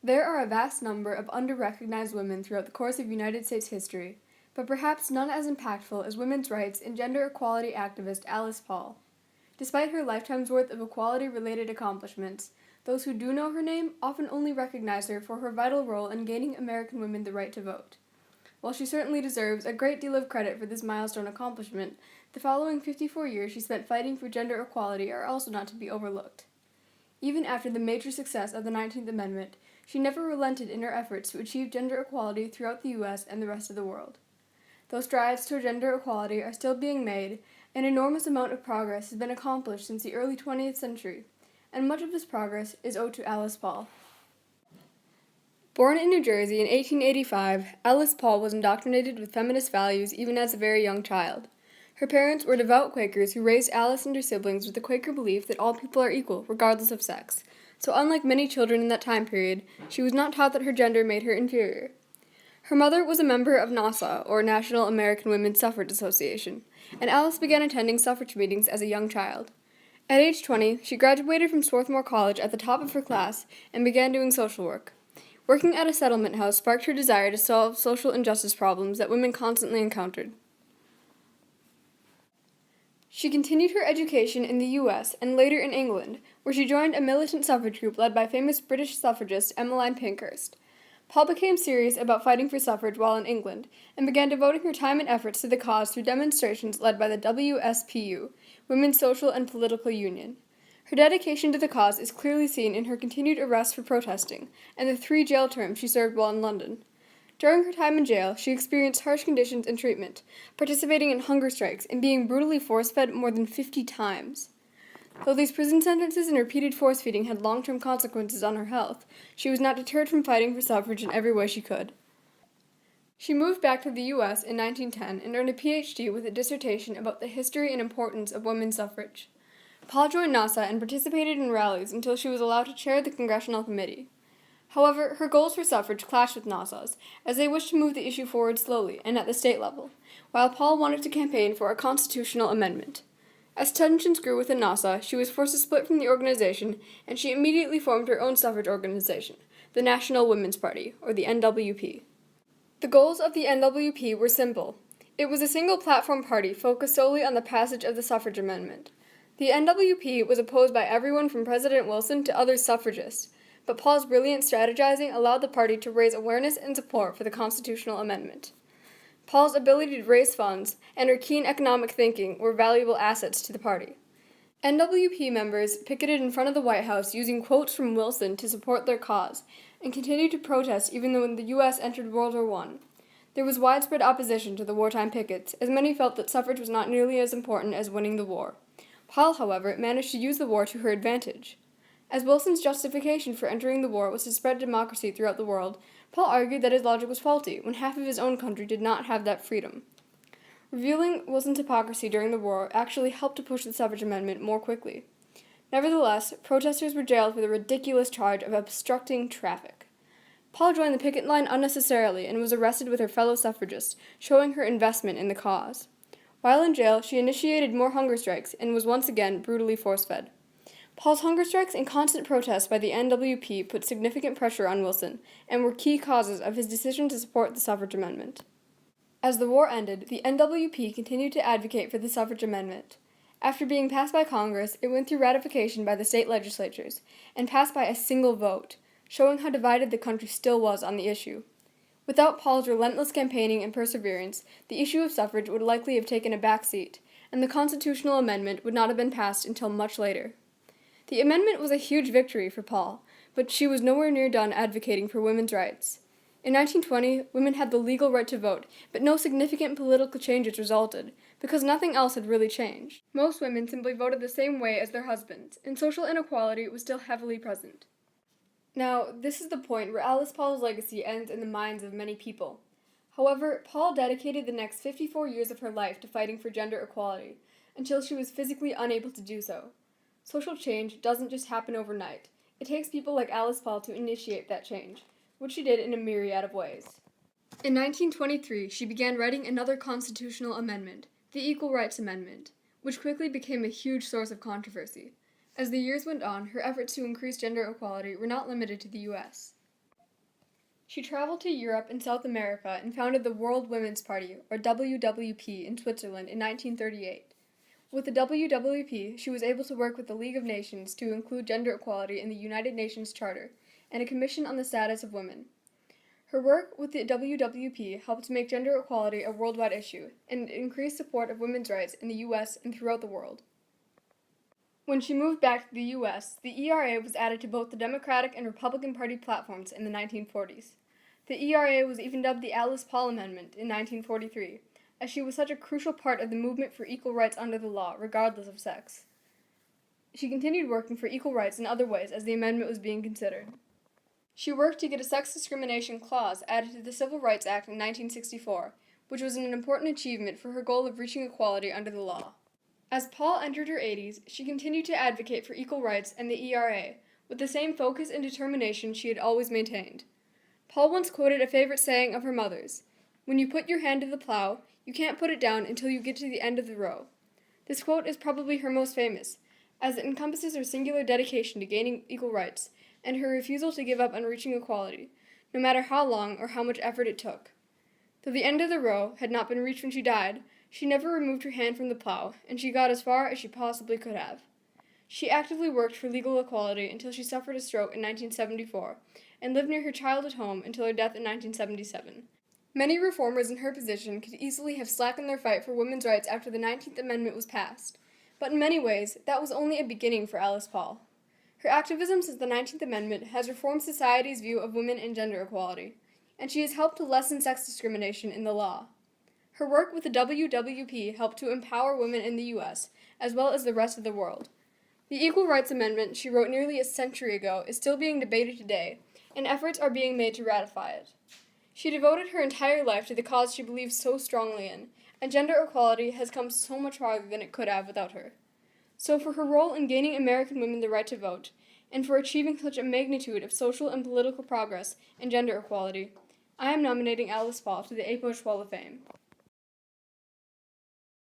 There are a vast number of under-recognized women throughout the course of United States history, but perhaps none as impactful as women's rights and gender equality activist Alice Paul. Despite her lifetime's worth of equality-related accomplishments, those who do know her name often only recognize her for her vital role in gaining American women the right to vote. While she certainly deserves a great deal of credit for this milestone accomplishment, the following 54 years she spent fighting for gender equality are also not to be overlooked. Even after the major success of the 19th Amendment, she never relented in her efforts to achieve gender equality throughout the U.S. and the rest of the world. Though strides toward gender equality are still being made, an enormous amount of progress has been accomplished since the early 20th century, and much of this progress is owed to Alice Paul. Born in New Jersey in 1885, Alice Paul was indoctrinated with feminist values even as a very young child. Her parents were devout Quakers who raised Alice and her siblings with the Quaker belief that all people are equal, regardless of sex. So unlike many children in that time period, she was not taught that her gender made her inferior. Her mother was a member of NASA, or National American Women's Suffrage Association, and Alice began attending suffrage meetings as a young child. At age 20, she graduated from Swarthmore College at the top of her class and began doing social work. Working at a settlement house sparked her desire to solve social injustice problems that women constantly encountered. She continued her education in the U.S. and later in England, where she joined a militant suffrage group led by famous British suffragist Emmeline Pankhurst. Paul became serious about fighting for suffrage while in England, and began devoting her time and efforts to the cause through demonstrations led by the WSPU, Women's Social and Political Union. Her dedication to the cause is clearly seen in her continued arrest for protesting, and the 3 jail terms she served while in London. During her time in jail, she experienced harsh conditions and treatment, participating in hunger strikes and being brutally force-fed more than 50 times. Though these prison sentences and repeated force-feeding had long-term consequences on her health, she was not deterred from fighting for suffrage in every way she could. She moved back to the U.S. in 1910 and earned a Ph.D. with a dissertation about the history and importance of women's suffrage. Paul joined NASA and participated in rallies until she was allowed to chair the Congressional Committee. However, her goals for suffrage clashed with NASA's, as they wished to move the issue forward slowly and at the state level, while Paul wanted to campaign for a constitutional amendment. As tensions grew within NASA, she was forced to split from the organization, and she immediately formed her own suffrage organization, the National Women's Party, or the NWP. The goals of the NWP were simple. It was a single-platform party focused solely on the passage of the suffrage amendment. The NWP was opposed by everyone from President Wilson to other suffragists, but Paul's brilliant strategizing allowed the party to raise awareness and support for the constitutional amendment. Paul's ability to raise funds and her keen economic thinking were valuable assets to the party. NWP members picketed in front of the White House using quotes from Wilson to support their cause, and continued to protest even when the U.S. entered World War I. There was widespread opposition to the wartime pickets, as many felt that suffrage was not nearly as important as winning the war. Paul, however, managed to use the war to her advantage. As Wilson's justification for entering the war was to spread democracy throughout the world, Paul argued that his logic was faulty when half of his own country did not have that freedom. Revealing Wilson's hypocrisy during the war actually helped to push the suffrage amendment more quickly. Nevertheless, protesters were jailed for the ridiculous charge of obstructing traffic. Paul joined the picket line unnecessarily and was arrested with her fellow suffragists, showing her investment in the cause. While in jail, she initiated more hunger strikes and was once again brutally force-fed. Paul's hunger strikes and constant protests by the NWP put significant pressure on Wilson and were key causes of his decision to support the suffrage amendment. As the war ended, the NWP continued to advocate for the suffrage amendment. After being passed by Congress, it went through ratification by the state legislatures and passed by a single vote, showing how divided the country still was on the issue. Without Paul's relentless campaigning and perseverance, the issue of suffrage would likely have taken a back seat, and the constitutional amendment would not have been passed until much later. The amendment was a huge victory for Paul, but she was nowhere near done advocating for women's rights. In 1920, women had the legal right to vote, but no significant political changes resulted, because nothing else had really changed. Most women simply voted the same way as their husbands, and social inequality was still heavily present. Now, this is the point where Alice Paul's legacy ends in the minds of many people. However, Paul dedicated the next 54 years of her life to fighting for gender equality, until she was physically unable to do so. Social change doesn't just happen overnight. It takes people like Alice Paul to initiate that change, which she did in a myriad of ways. In 1923, she began writing another constitutional amendment, the Equal Rights Amendment, which quickly became a huge source of controversy. As the years went on, her efforts to increase gender equality were not limited to the U.S. She traveled to Europe and South America and founded the World Women's Party, or WWP, in Switzerland in 1938. With the WWP, she was able to work with the League of Nations to include gender equality in the United Nations Charter and a Commission on the Status of Women. Her work with the WWP helped make gender equality a worldwide issue and increased support of women's rights in the U.S. and throughout the world. When she moved back to the U.S., the ERA was added to both the Democratic and Republican Party platforms in the 1940s. The ERA was even dubbed the Alice Paul Amendment in 1943, as she was such a crucial part of the movement for equal rights under the law, regardless of sex. She continued working for equal rights in other ways as the amendment was being considered. She worked to get a sex discrimination clause added to the Civil Rights Act in 1964, which was an important achievement for her goal of reaching equality under the law. As Paul entered her 80s, she continued to advocate for equal rights and the ERA, with the same focus and determination she had always maintained. Paul once quoted a favorite saying of her mother's, "When you put your hand to the plow, you can't put it down until you get to the end of the row." This quote is probably her most famous, as it encompasses her singular dedication to gaining equal rights and her refusal to give up on reaching equality, no matter how long or how much effort it took. Though the end of the row had not been reached when she died, she never removed her hand from the plow, and she got as far as she possibly could have. She actively worked for legal equality until she suffered a stroke in 1974, and lived near her childhood home until her death in 1977. Many reformers in her position could easily have slackened their fight for women's rights after the 19th Amendment was passed, but in many ways, that was only a beginning for Alice Paul. Her activism since the 19th Amendment has reformed society's view of women and gender equality, and she has helped to lessen sex discrimination in the law. Her work with the WWP helped to empower women in the U.S., as well as the rest of the world. The Equal Rights Amendment she wrote nearly a century ago is still being debated today, and efforts are being made to ratify it. She devoted her entire life to the cause she believes so strongly in, and gender equality has come so much farther than it could have without her. So for her role in gaining American women the right to vote, and for achieving such a magnitude of social and political progress and gender equality, I am nominating Alice Paul to the A. Bush Wall of Fame.